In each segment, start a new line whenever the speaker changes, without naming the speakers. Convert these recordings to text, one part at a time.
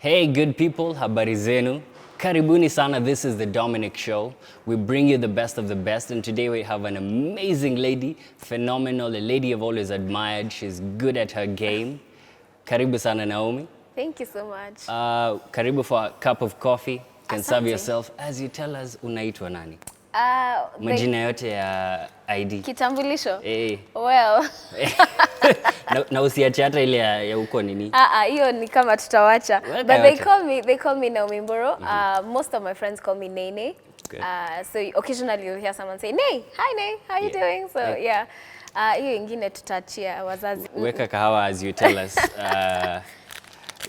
Hey good people, habari zenu. Karibuni sana, this is the Dominic show. We bring you the best of the best, and today we have an amazing lady, phenomenal, a lady I've always admired. She's good at her game. Karibu sana Naomi.
Thank you so much.
Karibu for a cup of coffee. You can serve
Asante.
yourself as you tell us unaitwa nani. Majina yote ya ID.
Kitambulisho?
Well. na usiache hata ile ya uko nini?
Hiyo ni kama tutawacha. But they call me Naomi Mboro. Most of my friends call me Nene. So occasionally you'll hear someone say, "Nay, hi Nay, how are you doing?" So yeah. Hiyo ingine tutachia wazazi.
Weka kahawa as you tell us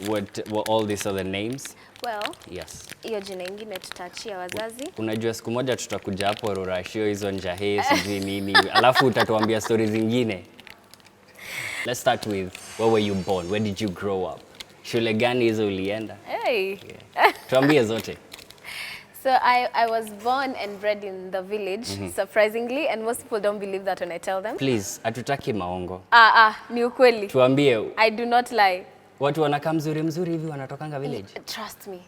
what all these other names.
Well,
yes.
Hiyo jina ingine tutachia wazazi.
Unajua siku moja tutakuja hapo Rurashio hizo njahe sijui nini. Alafu utatuambia stories zingine. Let's start with where were you born? Where did you grow up? Shule gani hizo ulienda?
Hey.
Yeah. Tuambie zote.
So I was born and bred in the village, surprisingly, and most people don't believe that when I tell them.
Please, hatutaki maongo.
Ni ukweli.
Tuambie.
I do not lie.
Watu wanakaa mzuri hivi wanatokanga village?
Trust me.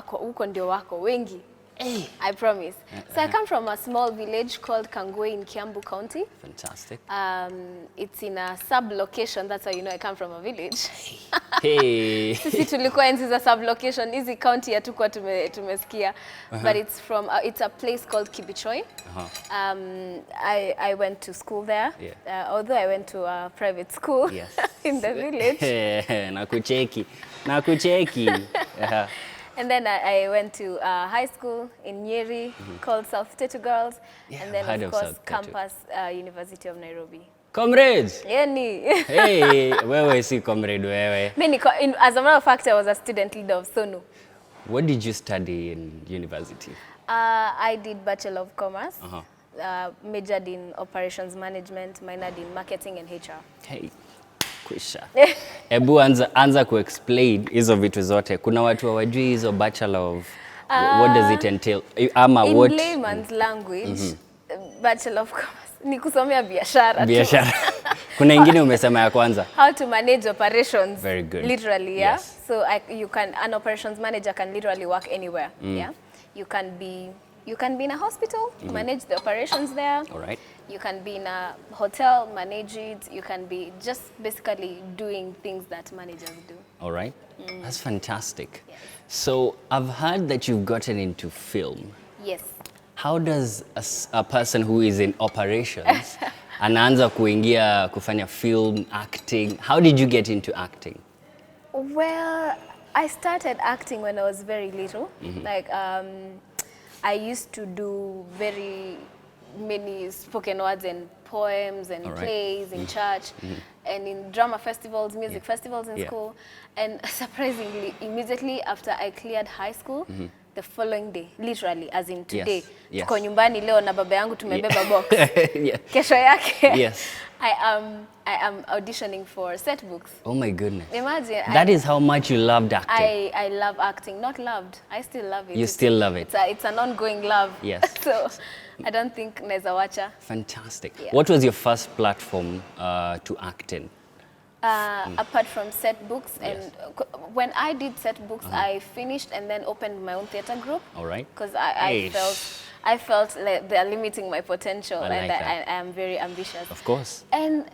Huko ndio wako wengi. Hey. I promise. So I come from a small village called Kangwe in Kiambu County.
Fantastic.
It's in a sub-location. That's how you know I come from a village.
Hey.
Sisi tulikuwa enzi za sub-location. Hizi county hatukuwa tumesikia. But it's a place called Kibichoi. I went to school there. Yeah. Although I went to a private school in the village.
Nakucheki.
And then I went to high school in Nyeri called South Tetu Girls. Yeah, and then of course campus University of Nairobi.
Comrades!
Yani.
Hey, wewe si comrade wewe.
As a matter of fact, I was a student leader of SONU.
What did you study in university?
I did Bachelor of Commerce. Majored in Operations Management, minored in Marketing and HR.
Hey. Kwisha. Ebu anza ku-explain hizo vitu zote. Kuna watu hawajui hizo Bachelor of what does it entail?
In layman's language, Bachelor of Commerce ni kusomea biashara.
Biashara. Kuna ingine umesema ya kwanza.
How to manage operations.
Very good.
Literally, yeah. Yes. So an operations manager can literally work anywhere. Yeah. You can be in a hospital, manage the operations there.
All right.
You can be in a hotel, manage it. You can be just basically doing things that managers do.
All right. That's fantastic. Yes. So I've heard that you've gotten into film.
Yes.
How does a person who is in operations anaanza kuingia kufanya film, acting? How did you get into acting?
Well, I started acting when I was very little. Like I used to do very many spoken words and poems and plays in church and in drama festivals, music festivals in school. And surprisingly, immediately after I cleared high school, the following day, literally, as in today, tuko nyumbani leo na baba yangu tumebeba box. Kesho yake, I am auditioning for set books.
Oh my goodness.
Imagine.
That is how much you loved acting.
I love acting. Not loved. I still love it.
You still love it.
It's an ongoing love.
Yes.
So I don't think naeza wacha.
Fantastic. Yeah. What was your first platform to act in?
Apart from set books, and when I did set books, I finished and then opened my own theater group. All right. Because I felt like they're limiting my potential, and I am very ambitious. Of course. And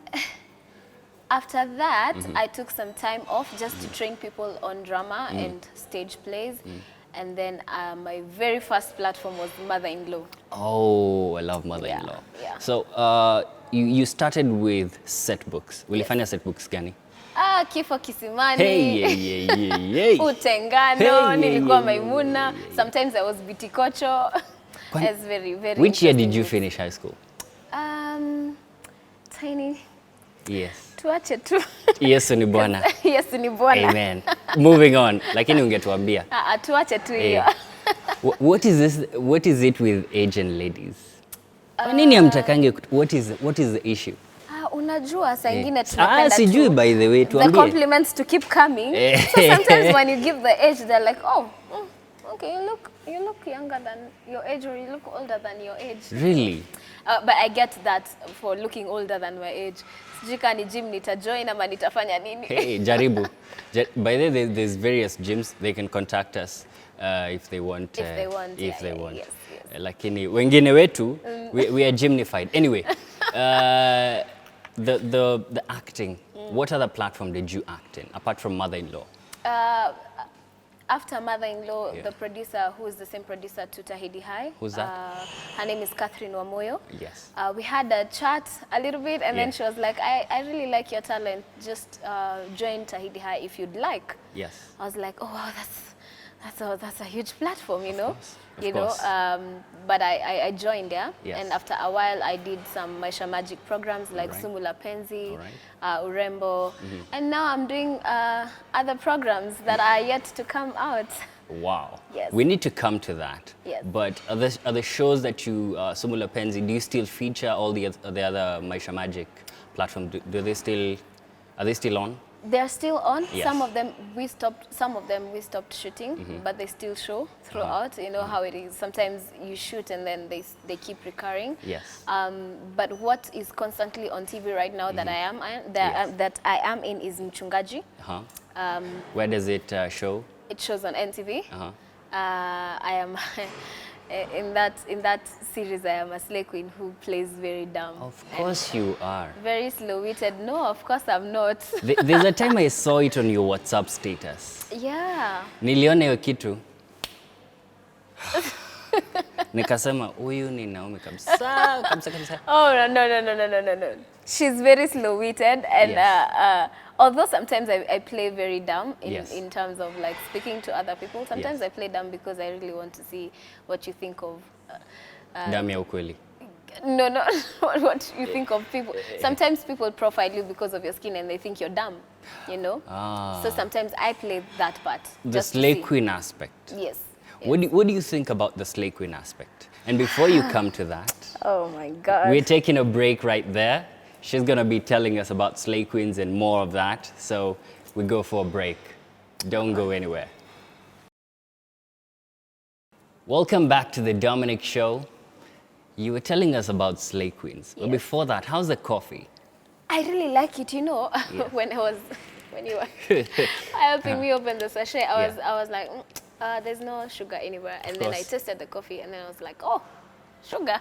after that, I took some time off just to train people on drama and stage plays. And then my very first platform was Mother-in-Law. Oh, I love Mother-in-Law. Yeah. So you started with set books. Ulifanya set books gani? Kifo Kisimani. Hey. Utengano, nilikuwa Maimuna. Sometimes I was Bitikocho. It's very, very. Which year did you finish high school? Tiny. Yes. Tuache tu. Yesu ni Bwana. Yesu ni Bwana. Amen. Moving on. Lakini ungetuambia. Tuache tu hiyo.
What is it with Asian ladies? Kwa nini hamtakange? What is the issue?
Unajua saa ingine tunapenda tu.
Sijui by the way tuambie.
The compliments to keep coming. So sometimes when you give the age they're like, "Oh, okay, you look younger than your age, or you look older than your age.
Really?
But I get that for looking older than my age. Sijui kama ni gym nitajoin ama nitafanya nini.
Hey, jaribu. By the way, there's various gyms. They can contact us if they want.
If they want.
If they want.
Yes.
Lakini wengine wetu, we are gymnified. Anyway, the acting. What other platform did you act in apart from Mother-in-Law?
After Mother-in-Law, the producer, who is the same producer to Tahidi High.
Who's that?
Her name is Catherine Wamoyo.
Yes.
We had a chat a little bit, and then she was like, I really like your talent. Just join Tahidi High if you'd like.
Yes.
I was like, oh, wow, that's a huge platform, you know.
Of course.
But I joined there, and after a while I did some Maisha Magic programs like Sumula Penzi, Urembo, and now I'm doing other programs that are yet to come out.
Wow.
Yes.
We need to come to that.
Yes.
But are the shows that you, Sumula Penzi, do you still feature all the other Maisha Magic platform? Are they still on?
They're still on.
Yes.
Some of them we stopped shooting, but they still show throughout. You know how it is. Sometimes you shoot and then they keep recurring.
Yes.
But what is constantly on TV right now that I am in is Mchungaji.
Where does it show?
It shows on NTV. I am in that series. I am a slay queen who plays very dumb.
Of course you are.
Very slow-witted. No, of course I'm not.
There's a time I saw it on your WhatsApp status.
Yeah.
Niliona hiyo kitu. Nikasema huyu ni Naomi kabisa.
Oh no. She's very slow-witted, and although sometimes I play very dumb in terms of like speaking to other people. Sometimes I play dumb because I really want to see what you think of.
Damu ya ukweli.
No, what you think of people. Sometimes people profile you because of your skin and they think you're dumb, you know. So sometimes I play that part.
The slay queen aspect.
Yes.
What do you think about the slay queen aspect? And before you come to that,
oh my God,
we're taking a break right there. She's gonna be telling us about slay queens and more of that. So we go for a break. Don't go anywhere. Welcome back to the Dominic Show. You were telling us about slay queens. But before that, how's the coffee?
I really like it, you know. When you were helping me open the sachet, I was like, there's no sugar anywhere. And then I tasted the coffee and then I was like, oh, sugar.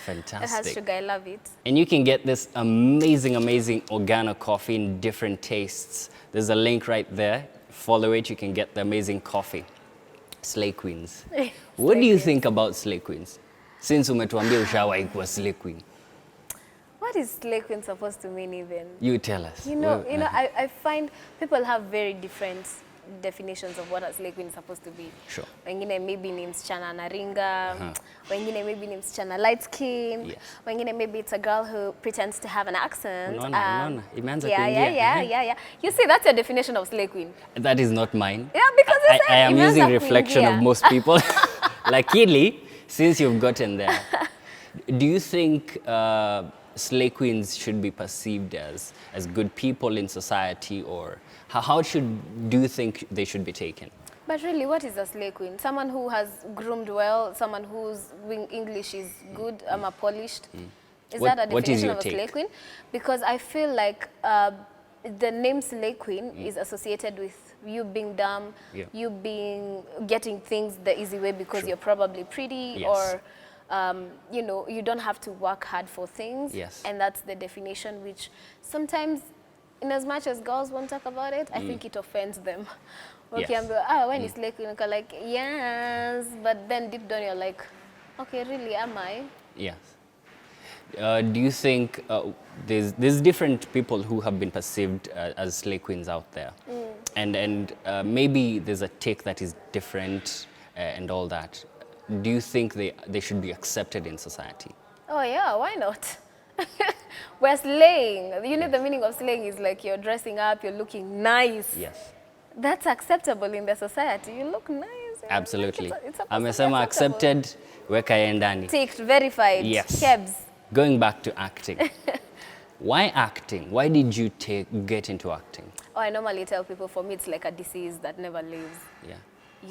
Fantastic.
It has sugar, I love it.
And you can get this amazing organo coffee in different tastes. There's a link right there. Follow it, you can get the amazing coffee. Slay queens. What do you think about slay queens? Since umetuambia ushawahi kuwa slay queen.
What is slay queen supposed to mean even?
You tell us.
You know, I find people have very different definitions of what a slay queen is supposed to be.
Sure.
Wengine maybe ni msichana anaringa, wengine maybe ni msichana light skin, wengine maybe it's a girl who pretends to have an accent.
Unaona, imeanza kuingia.
Yeah. You see, that's your definition of slay queen.
That is not mine.
Yeah, because
I am using reflection of most people. Luckily, since you've gotten there, do you think slay queens should be perceived as good people in society, or how do you think they should be taken?
But really, what is a slay queen? Someone who has groomed well, someone whose English is good, polished. Is that a definition of a slay queen? Because I feel like the name slay queen is associated with you being dumb, you getting things the easy way because you're probably pretty, or you know, you don't have to work hard for things. And that's the definition, which sometimes, in as much as girls won't talk about it, I think it offends them. Okay, when it's slay queen, you're like, yes, but then deep down you're like, okay, really, am I?
Yes. Do you think there's different people who have been perceived as slay queens out there, and maybe there's a take that is different and all that. Do you think they should be accepted in society? Oh
yeah, why not? We're slaying. You know, the meaning of slaying is like you're dressing up, you're looking nice.
Yes.
That's acceptable in the society. You look nice.
Absolutely. Amesema accepted, weka endani.
Ticked, verified.
Yes.
Kebs.
Going back to acting. Why acting? Why did you get into acting?
Oh, I normally tell people, for me, it's like a disease that never leaves.
Yeah.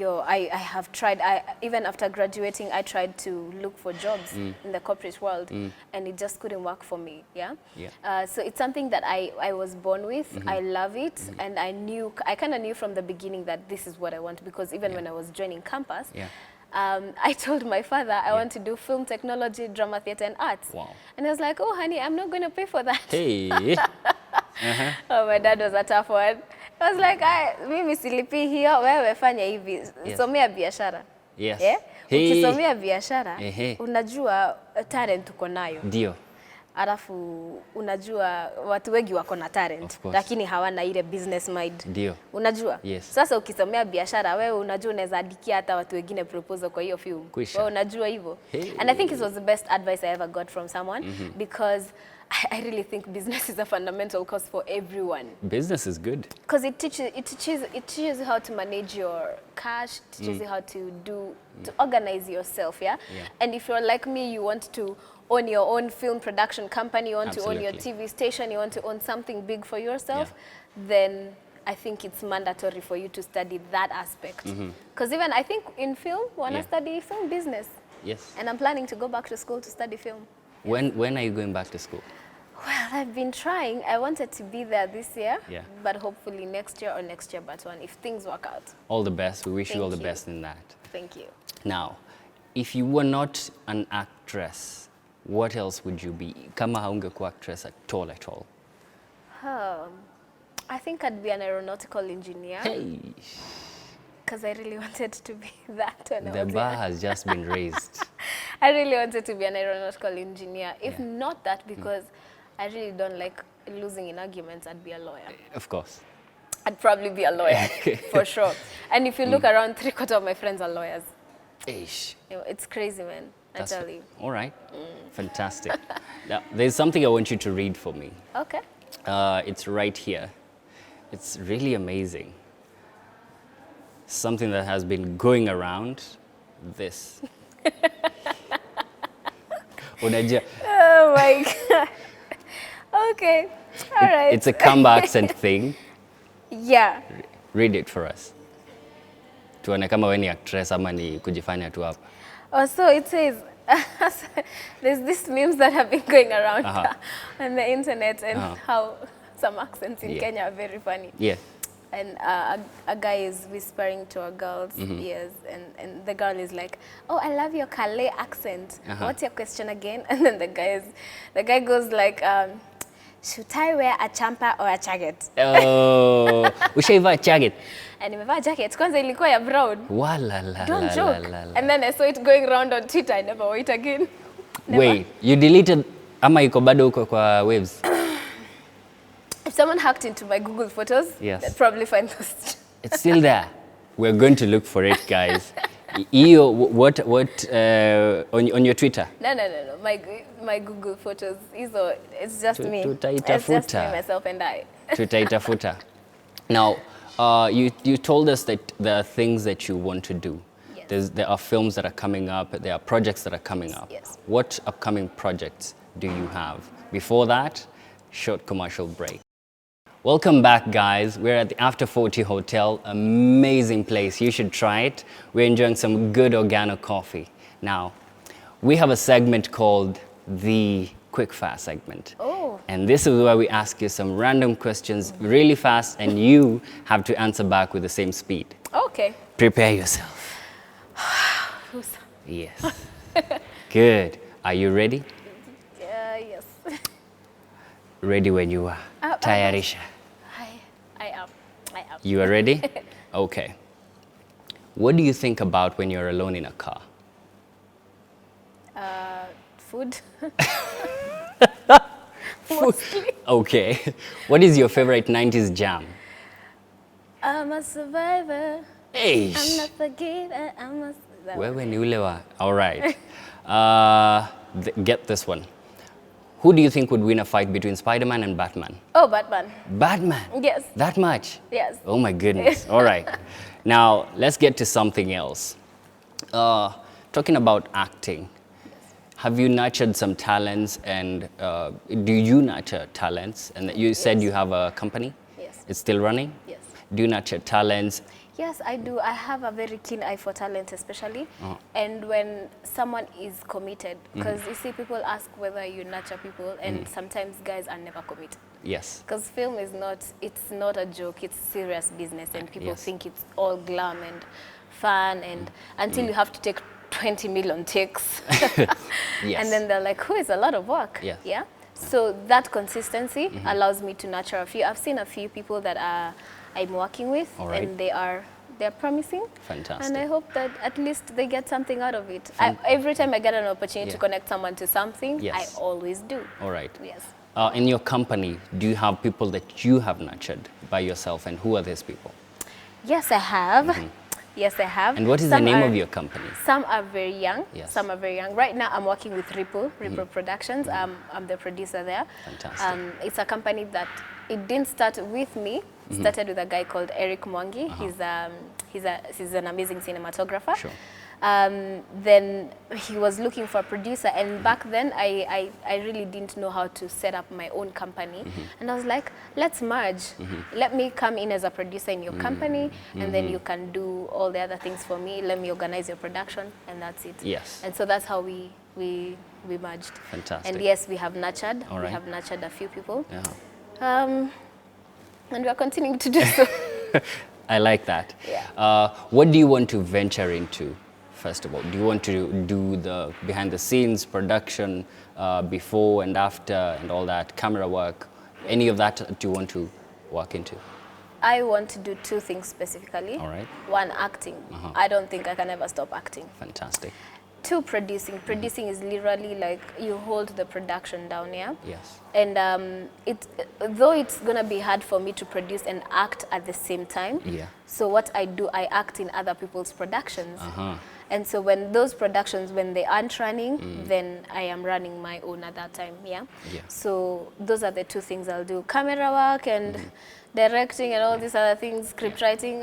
I have tried, even after graduating, I tried to look for jobs in the corporate world, and it just couldn't work for me, yeah? So it's something that I was born with, I love it, and I kind of knew from the beginning that this is what I want, because even when I was joining campus, I told my father I want to do film technology, drama, theater, and arts.
Wow.
And I was like, oh, honey, I'm not going to pay for that.
Hey.
Oh, my dad was a tough one. I was like, mimi silipi hiyo, wewe fanya hivi. Somea biashara.
Yes.
Yeah?
Hey.
Ukisomea biashara, unajua talent uko nayo.
Ndio.
Alafu unajua watu wengi wako na talent, lakini hawana ile business mind.
Ndio.
Unajua?
Yes.
Sasa ukisomea biashara, wewe unajua unaweza adikia hata watu wengine proposal kwa hiyo film. Wewe unajua hivyo. Hey. And I think it was the best advice I ever got from someone, because I really think business is a fundamental course for everyone.
Business is good.
Because it teaches you how to manage your cash, teaches you how to organize yourself, yeah? And if you're like me, you want to own your own film production company, you want to own your TV station, you want to own something big for yourself, then I think it's mandatory for you to study that aspect. Because even I think in film, I want to study film business.
Yes.
And I'm planning to go back to school to study film.
When are you going back to school?
Well, I've been trying. I wanted to be there this year, but hopefully next year or next year but one, if things work out.
All the best. We wish you all the best in that.
Thank you.
Now, if you were not an actress, what else would you be? Kama haungekuwa actress at all.
I think I'd be an aeronautical engineer.
Hey.
Because I really wanted to be that when I was
The bar has just been raised.
I really wanted to be an aeronautical engineer. If not that, because I really don't like losing in arguments, I'd be a lawyer.
Of course.
I'd probably be a lawyer, for sure. And if you look around, 3/4 of my friends are lawyers.
Ish.
It's crazy, man. I tell you.
All right. Fantastic. Now, there's something I want you to read for me.
Okay.
It's right here. It's really amazing. Something that has been going around. This.
Oh my God. Okay. All right.
It's a Kamba accent thing.
Yeah.
Read it for us. Tuone kama wewe ni actress ama ni kujifanya tu hapa.
Oh, so it says, there's these memes that have been going around on the internet, and how some accents in Kenya are very funny.
Yeah.
And a guy is whispering to a girl's ears, and the girl is like, "Oh, I love your Calais accent. What's your question again?" And then the guy goes like, "Should I wear a champa or a jacket?"
Oh, ushaiva jacket?
And nimevaa jacket. Kwanza ilikuwa ya brown.
Walala.
Don't joke. And then I saw it going around on Twitter. I never wait again. Never.
Wait, you deleted ama iko bado huko kwa waves?
If someone hacked into my Google photos, they'd probably find those.
It's still there. We're going to look for it, guys. What on your Twitter?
No. My Google photos. It's just me.
Tutaitafuta.
It's just me, myself, and I.
Tutaitafuta. Now, you told us that there are things that you want to do. Yes. There are films that are coming up. There are projects that are coming up.
Yes.
What upcoming projects do you have? Before that, short commercial break. Welcome back, guys. We're at the After 40 Hotel. Amazing place. You should try it. We're enjoying some good organic coffee. Now, we have a segment called the Quick Fast segment.
Oh.
And this is where we ask you some random questions really fast, and you have to answer back with the same speed.
Okay.
Prepare yourself. Yes. Good. Are you ready?
Yes.
Ready when you are. Tayarisha.
I am.
You are ready? Okay. What do you think about when you're alone in a car?
Food.
Food. Okay. What is your favorite 90s jam?
I'm a survivor.
Hey.
I'm not forgiven.
Wewe ni ule wa. All right. Get this one. Who do you think would win a fight between Spider-Man and Batman?
Oh, Batman.
Batman?
Yes.
That much?
Yes.
Oh my goodness. All right. Now, let's get to something else. Talking about acting, have you nurtured some talents, and do you nurture talents? And you said you have a company?
Yes.
It's still running?
Yes.
Do you nurture talents?
Yes, I do. I have a very keen eye for talent, especially. And when someone is committed, because you see, people ask whether you nurture people, and sometimes guys are never committed.
Yes.
Because film is not, it's not a joke, it's serious business, and people think it's all glam and fun, and until you have to take 20 million takes. And then they're like, it's a lot of work. Yeah. So that consistency allows me to nurture a few. I've seen a few people that I'm working with, and they're promising.
Fantastic.
And I hope that at least they get something out of it. Every time I get an opportunity to connect someone to something, I always do.
All right.
Yes.
In your company, do you have people that you have nurtured by yourself, and who are these people?
Yes, I have. Yes, I have.
And what is the name of your company?
Some are very young. Some are very young. Right now, I'm working with Ripple Productions. I'm the producer there.
Fantastic.
It's a company that it didn't start with me. It started with a guy called Eric Mwangi. He's an amazing cinematographer.
Sure.
Then he was looking for a producer, and back then I really didn't know how to set up my own company, and I was like, let's merge. Let me come in as a producer in your company, and then you can do all the other things for me. Let me organize your production, and that's it.
Yes.
And so that's how we merged.
Fantastic.
And yes, we have nurtured.
All right.
We have nurtured a few people.
Yeah.
And we are continuing to do so.
I like that.
Yeah.
What do you want to venture into? First of all, do you want to do the behind the scenes production, before and after and all that, camera work? Any of that do you want to work into?
I want to do two things specifically.
All right.
One, acting. I don't think I can ever stop acting.
Fantastic.
Two, producing. Producing is literally like you hold the production down, yeah?
Yes.
And though it's going to be hard for me to produce and act at the same time, so what I do, I act in other people's productions. And so when those productions, when they aren't running, then I am running my own at that time, yeah? So those are the two things I'll do. Camera work and directing and all these other things, script writing,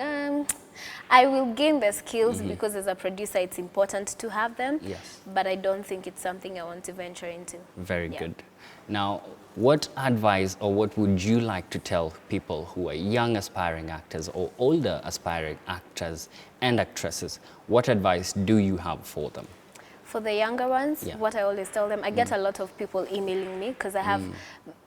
I will gain the skills because as a producer it's important to have them, but I don't think it's something I want to venture into.
Very good. Now, what advice or what would you like to tell people who are young aspiring actors or older aspiring actors and actresses? What advice do you have for them?
For the younger ones, what I always tell them, I get a lot of people emailing me because I have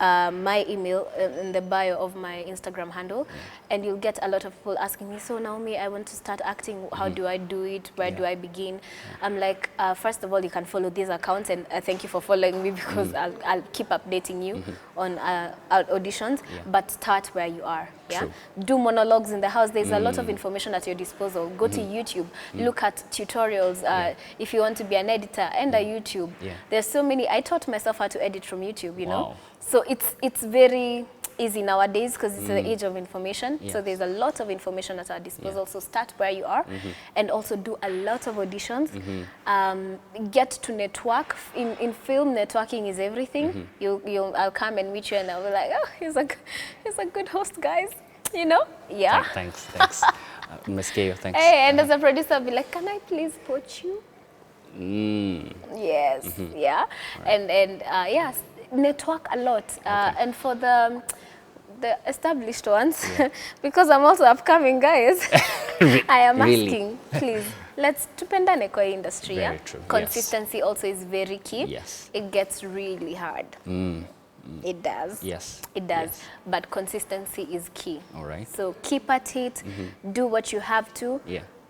my email in the bio of my Instagram handle, and you'll get a lot of people asking me, so Naomi, I want to start acting, how do I do it, where do I begin? I'm like, first of all, you can follow these accounts, and thank you for following me because I'll keep updating you on auditions, but start where you are. Yeah? Do monologues in the house. There's a lot of information at your disposal. Go to YouTube, look at tutorials. If you want to be an editor, enter YouTube. There's so many. I taught myself how to edit from YouTube, you know. So it's very easy nowadays because it's the age of information. So there's a lot of information at our disposal. So start where you are and also do a lot of auditions. Get to network. In film, networking is everything. I'll come and meet you and I'll be like, oh, he's a good host, guys. You know? Yeah.
Thanks. Ms. Keyo, thanks.
Hey, and as a producer, I'll be like, can I please poach you? Yes, yeah. Right. And yes, network a lot. And for the established ones, because I'm also upcoming, guys, I am asking, please, let's tupendane kwa industry.
Very true.
Consistency also is very key.
Yes.
It gets really hard. It does.
Yes.
It does. But consistency is key.
All right.
So keep at it, do what you have to,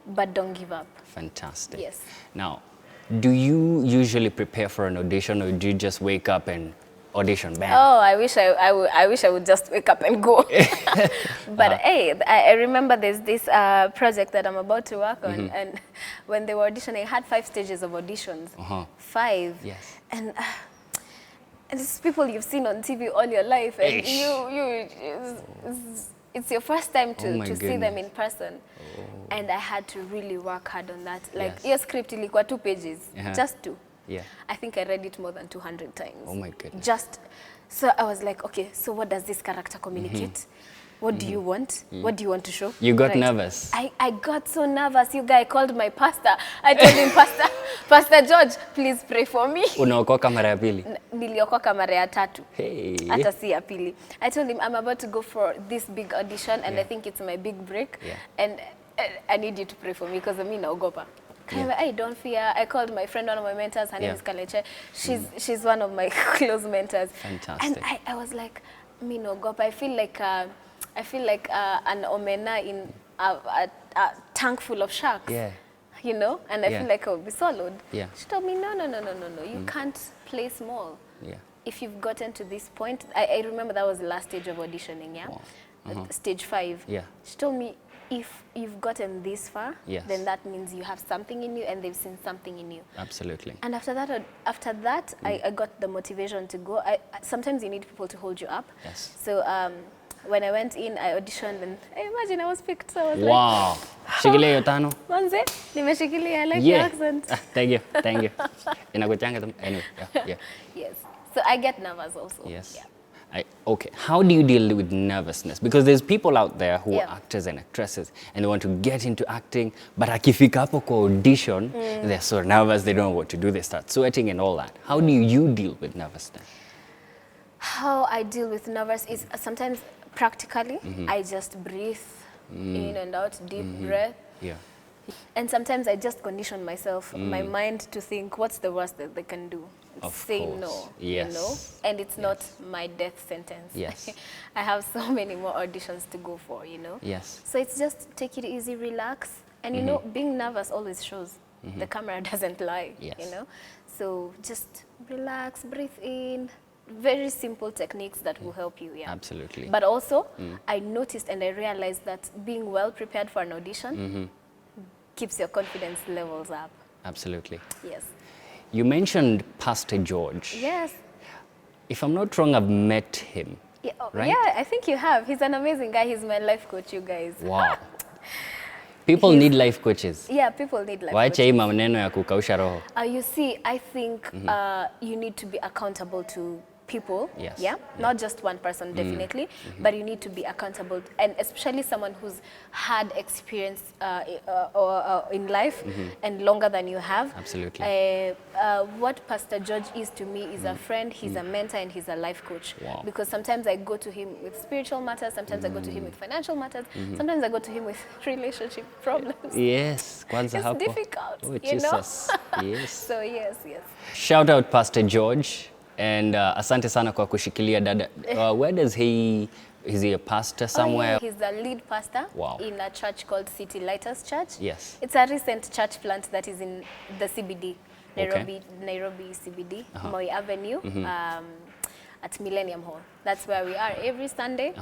but don't give up.
Fantastic.
Yes.
Now, do you usually prepare for an audition, or do you just wake up and audition? Bam.
Oh, I wish I would just wake up and go. But hey, I remember there's this project that I'm about to work on, and when they were auditioning, I had 5 stages of auditions. 5.
Yes.
And it's people you've seen on TV all your life, and it's your first time to see them in person. And I had to really work hard on that. Like, your script ilikuwa 2 pages, just 2. I think I read it more than 200 times.
Oh my goodness.
So I was like, okay, so what does this character communicate? What do you want? What do you want to show?
You got nervous.
I got so nervous. You guy called my pastor. I told him, Pastor George, please pray for me.
Unaokoka mara ya pili?
Niliokoka mara ya 3.
Hey.
Hata si ya pili. I told him I'm about to go for this big audition and I think it's my big break. And I need you to pray for me because I'm naogopa. I don't fear. I called my friend, one of my mentors. Her name is Kaleche. She's one of my close mentors.
Fantastic.
And I was like, me naogopa. I feel like an omena in a tank full of sharks.
Yeah.
You know, and I feel like I will be swallowed.
Yeah.
She told me, no. You can't play small.
Yeah.
If you've gotten to this point, I remember that was the last stage of auditioning, yeah? Wow. Stage 5. Yeah. She told me, if you've gotten this far, then that means you have something in you and they've seen something in you.
Absolutely.
And after that, I got the motivation to go. Sometimes you need people to hold you up.
Yes.
So when I went in, I auditioned and I imagine I was picked. So I was
wow.
like,
Shikilia yo tano.
Manze, nimeshikilia. I like your accent.
Thank you. Anyway, yeah.
Yes. So I get nervous also.
Yes.
Yeah.
Okay, how do you deal with nervousness? Because there's people out there who are actors and actresses and they want to get into acting, but akifika hapo kwa audition, they're so nervous, they don't know what to do, they start sweating and all that. How do you deal with nervousness?
How I deal with nervous is sometimes practically, I just breathe in and out, deep breath. Yeah. And sometimes I just condition myself, my mind to think, what's the worst that they can do? Say no, you know? And it's not my death sentence.
Yes.
I have so many more auditions to go for, you know?
Yes.
So it's just take it easy, relax. And you know, being nervous always shows. The camera doesn't lie, you know? So just relax, breathe in. Very simple techniques that will help you,
Absolutely.
But also, I noticed and I realized that being well prepared for an audition keeps your confidence levels up.
Absolutely.
Yes.
You mentioned Pastor George.
Yes.
If I'm not wrong, I've met him.
Yeah,
right?
Yeah, I think you have. He's an amazing guy. He's my life coach, you guys.
Wow. People need life coaches.
Yeah, people need life
coaches.
Waache
maneno ya kukausha roho.
You see, I think you need to be accountable to people, not just one person, definitely, but you need to be accountable, and especially someone who's had experience in life and longer than you have.
Absolutely.
What Pastor George is to me is a friend, he's a mentor, and he's a life coach.
Wow.
Because sometimes I go to him with spiritual matters, sometimes I go to him with financial matters, sometimes I go to him with relationship problems.
Yes,
it's difficult,
oh,
you know?
Yes.
So yes.
Shout out Pastor George. And asante sana kwa kushikilia dada. Where does he, is he a pastor somewhere?
He's the lead pastor in a church called City Lighters Church.
Yes.
It's a recent church plant that is in the CBD, Nairobi CBD, Moi Avenue, at Millennium Hall. That's where we are every Sunday.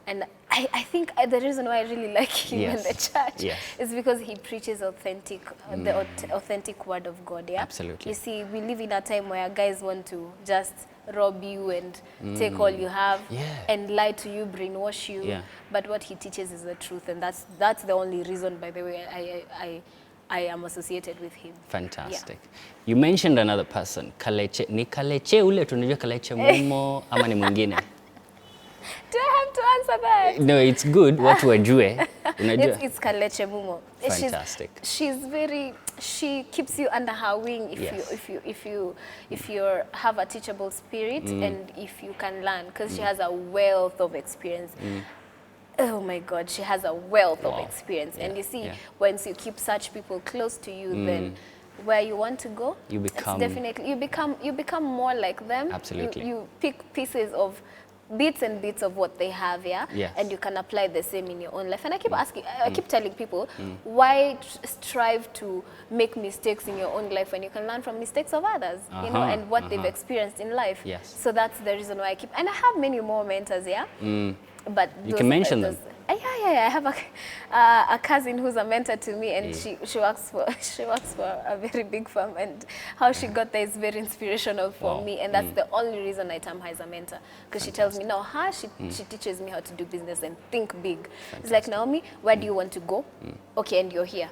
And I think the reason why I really like him in the church is because he preaches authentic, the authentic word of God. Yeah.
Absolutely.
You see, we live in a time where guys want to just rob you and take all you have and lie to you, brainwash you. Yeah. But what he teaches is the truth, and that's the only reason, by the way, I am associated with him.
Fantastic. Yeah. You mentioned another person, Kaleche. Ni Kaleche ule tunajua Kaleche Mumo ama ni mwingine?
Do I have to answer that?
No, it's good. Watu wajue.
It's Kaleche Mumo.
Fantastic.
She keeps you under her wing if you have a teachable spirit and if you can learn, because she has a wealth of experience. Oh my God, she has a wealth of experience. And you see, once you keep such people close to you, then where you want to go, you become more like them.
Absolutely.
You pick pieces of bits of what they have, and you can apply the same in your own life. And I keep I keep telling people, why strive to make mistakes in your own life when you can learn from mistakes of others, you know, and what they've experienced in life.
Yes.
So that's the reason why I keep, and I have many more mentors, but
you can mention them.
I have a cousin who's a mentor to me, and she works for a very big firm, and how she got there is very inspirational for me, and that's the only reason I term her as a mentor, because she tells me, no, she teaches me how to do business and think big. It's like, Naomi, where do you want to go? Okay, and you're here.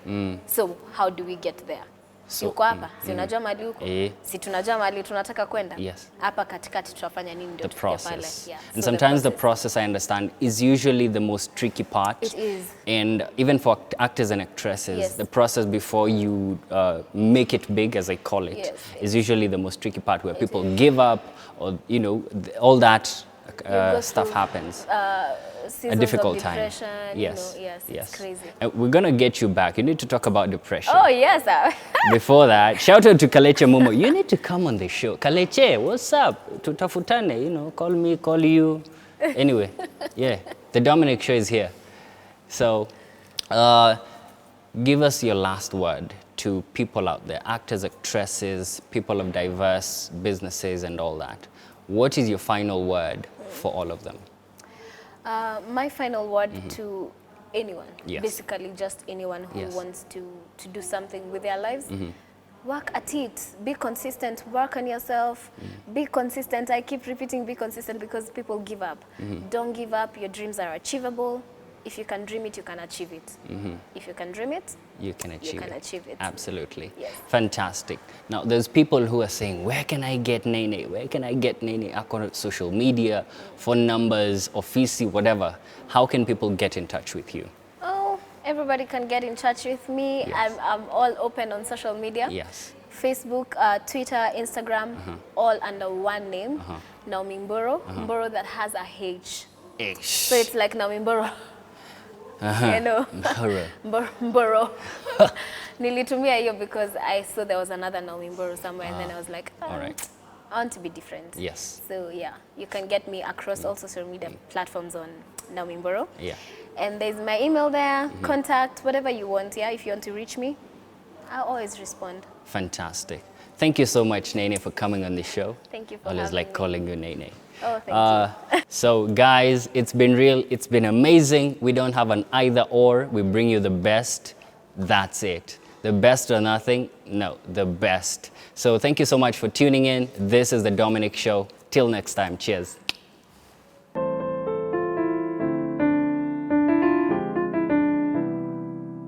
So how do we get there? Si uko hapa, si unajua mahali uko, si tunajua mahali tunataka kwenda, hapa katikati tutafanya nini ndio tufike pale.
And sometimes the process, I understand, is usually the most tricky part.
It is.
And even for actors and actresses, the process before you make it big, as I call it, is usually the most tricky part, where people give up, or, you know, all that stuff happens.
seasons
difficult
of
time.
depression,
Yes.
yes, it's crazy.
And we're going to get you back. You need to talk about depression.
Oh, yes.
Before that, shout out to Kaleche Momo. You need to come on the show. Kaleche, what's up? Tutafutane, call me, call you. Anyway, yeah, the Dominic show is here. So, give us your last word to people out there, actors, actresses, people of diverse businesses and all that. What is your final word for all of them?
My final word to anyone,
Yes.
basically just anyone who wants to do something with their lives, work at it, be consistent, work on yourself, be consistent. I keep repeating be consistent because people give up. Don't give up, your dreams are achievable. If you can dream it, you can achieve it. If you can dream it,
you can achieve it. Absolutely.
Yes.
Fantastic. Now, there's people who are saying, where can I get Nene? Where can I get Nene? Account, social media, phone numbers, office, whatever. How can people get in touch with you?
Oh, everybody can get in touch with me.
Yes.
I'm all open on social media.
Yes.
Facebook, Twitter, Instagram, all under one name, Naomi Mboro. Mboro that has a H. So it's like Naomi Mboro. You know, Mboro. Nilitumia hiyo because I saw there was another Naomi Mboro somewhere, and then I was like,
all right.
I want to be different.
Yes.
So yeah, you can get me across all social media platforms on Naomi Mboro.
Yeah.
And there's my email there, contact, whatever you want. Yeah, if you want to reach me, I'll always respond.
Fantastic. Thank you so much, Nene, for coming on the show.
Thank you for
always
having
like
me.
calling you Nene.
Oh, thank you.
So guys, it's been real, it's been amazing. We don't have an either or, we bring you the best, that's it. The best or nothing? No, the best. So thank you so much for tuning in. This is the Dominic Show. Till next time, cheers.